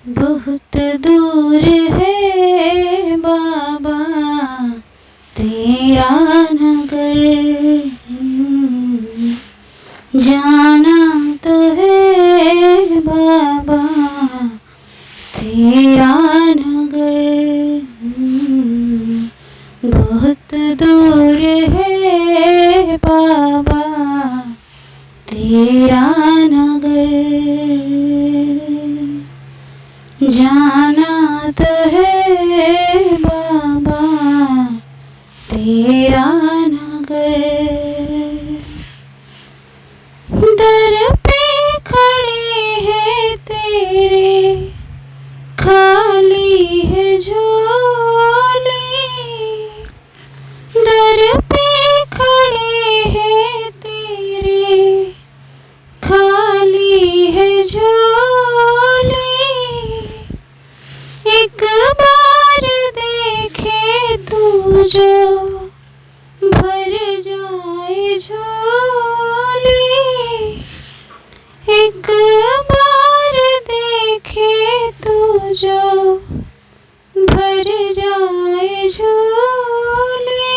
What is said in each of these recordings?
बहुत दूर है बाबा तेरा नगर, जाना तो है बाबा तेरा नगर। बहुत दूर है बाबा तेरा नगर, जाना तो है बाबा तेरा नगर। दर पे खड़े हैं तेरे, खाली है झोली। दर पे खड़े हैं तेरे, खाली है झोली। एक बार देखे तू जो भर जाए झोली। एक बार देखे तू जो भर जाए झोली।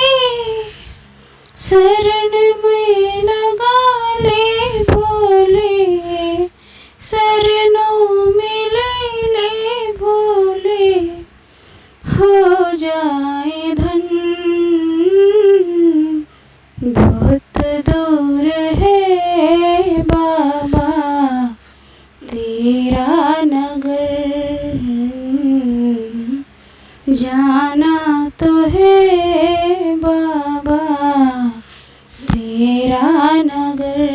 शरण में लगा ले भोले, शरणों में ले भोले, हो जाए धन। बहुत दूर है बाबा तेरा नगर, जाना तो है बाबा तेरा नगर।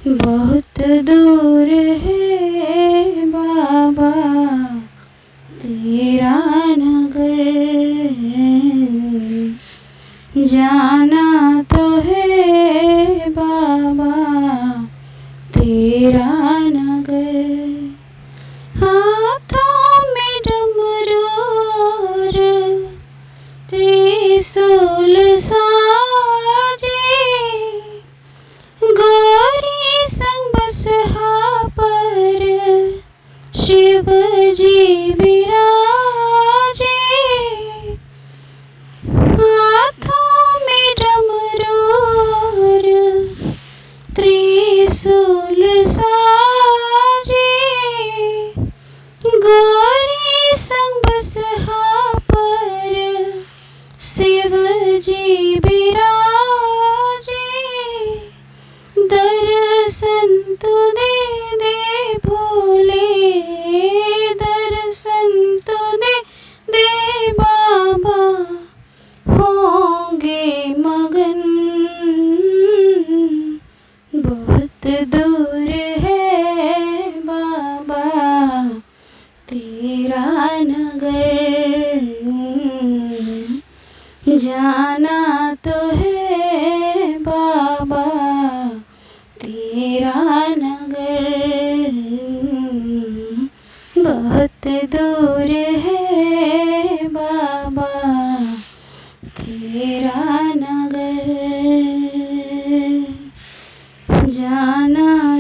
बहुत दूर है बाबा तेरा नगर, जाना तो है बाबा तेरा नगर। हाथों में डमरू और त्रिशूल साजे, गौरी संग बसहा पर शिव जी विराजे। हाथों में डमरू और त्रिशूल साजे, गौरी संग बसहा पर शिव जी विराजे। दर्शन तो दे भोले, दर्शन तो दे बाबा, होंगे मगन। बहुत दूर है बाबा तेरा नगर, जाना तो है बाबा तेरा नगर। बहुत दूर है बाबा तेरा नगर, जाना